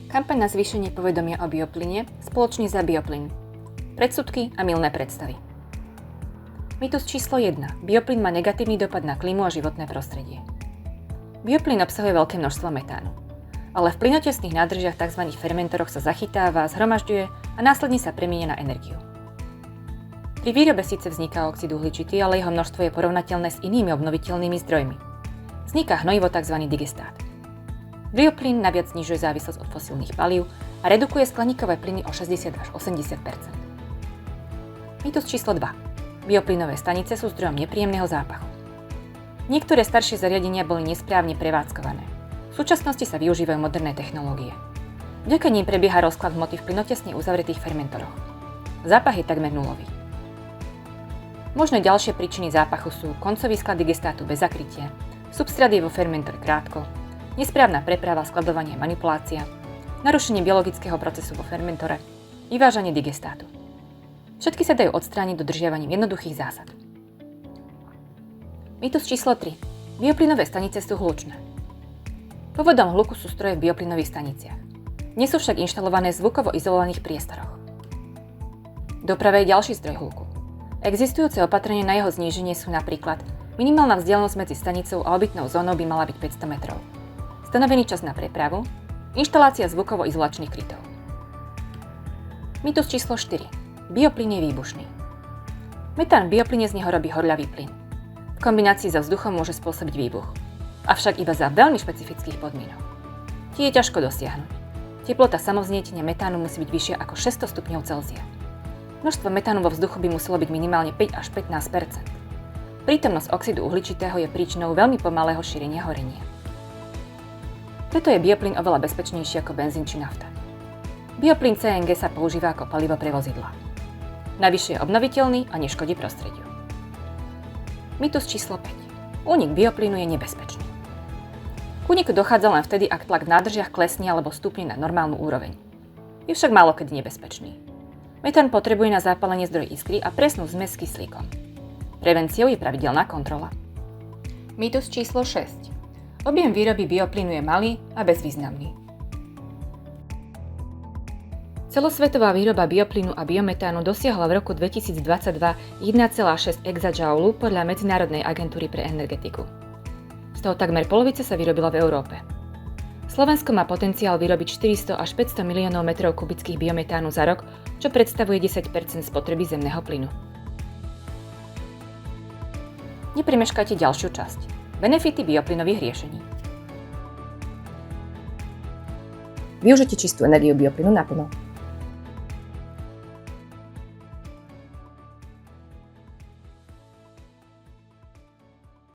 Kampaň na zvýšenie povedomia o bioplyne Spoločne za bioplyn. Predsudky a mylné predstavy. Mýtus číslo 1. Bioplyn má negatívny dopad na klímu a životné prostredie. Bioplyn obsahuje veľké množstvo metánu. Ale v plynotesných nádržiach tzv. Fermentoroch sa zachytáva, zhromažďuje a následne sa premieňa na energiu. Pri výrobe síce vzniká oxid uhličitý, ale jeho množstvo je porovnateľné s inými obnoviteľnými zdrojmi. Vzniká hnojivo tzv. Digestát. Bioplyn naviac znižuje závislosť od fosílnych palív a redukuje skleníkové plyny o 60 až 80 %. Mýtus číslo 2. Bioplynové stanice sú zdrojom nepríjemného zápachu. Niektoré staršie zariadenia boli nesprávne prevádzkované. V súčasnosti sa využívajú moderné technológie. Vďaka nim prebieha rozklad hmoty v plynotesne uzavretých fermentoroch. Zápach je takmer nulový. Možné ďalšie príčiny zápachu sú koncový sklad digestátu bez zakrytia, substrát je vo fermentore krátko, nesprávna preprava, skladovanie a manipulácia, narušenie biologického procesu vo fermentore, vyvážanie digestátu. Všetky sa dajú odstrániť dodržiavaním jednoduchých zásad. Mýtus číslo 3. Bioplynové stanice sú hlučné. Pôvodom hluku sú stroje v bioplynových staniciach. Nie sú však inštalované v zvukovo izolovaných priestoroch. Doprava je ďalší zdroj hluku. Existujúce opatrenia na jeho zníženie sú napríklad minimálna vzdialenosť medzi stanicou a obytnou zónou by mala byť 500 metrov. Stanovený čas na prepravu, inštalácia zvukovo-izolačných krytov. Mýtus číslo 4. Bioplyn je výbušný. Metán v bioplyne z neho robí horľavý plyn. V kombinácii so vzduchom môže spôsobiť výbuch. Avšak iba za veľmi špecifických podmienok. Tie je ťažko dosiahnuť. Teplota samovznietenia metánu musí byť vyššia ako 600 stupňov Celzia. Množstvo metánu vo vzduchu by muselo byť minimálne 5 až 15 %. Prítomnosť oxidu uhličitého je príčinou veľmi pomalého šírenia horenia. Preto je bioplyn oveľa bezpečnejší ako benzín či nafta. Bioplyn CNG sa používa ako palivo pre vozidlá. Navyše je obnoviteľný a neškodí prostrediu. Mýtus číslo 5. Únik bioplynu je nebezpečný. K úniku dochádza len vtedy, ak tlak v nádržiach klesne alebo stupne na normálnu úroveň. Je však málokedy nebezpečný. Metán potrebuje na zápalenie zdroj iskry a presnú zmes s kyslíkom. Prevenciou je pravidelná kontrola. Mýtus číslo 6. Objem výroby bioplynu je malý a bezvýznamný. Celosvetová výroba bioplynu a biometánu dosiahla v roku 2022 1,6 exajoulu podľa Medzinárodnej agentúry pre energetiku. Z toho takmer polovica sa vyrobila v Európe. Slovensko má potenciál vyrobiť 400 až 500 miliónov metrov kubických biometánu za rok, čo predstavuje 10 % spotreby zemného plynu. Neprimeškajte ďalšiu časť. Benefity bioplynových riešení. Využite čistú energiu bioplynu naplno.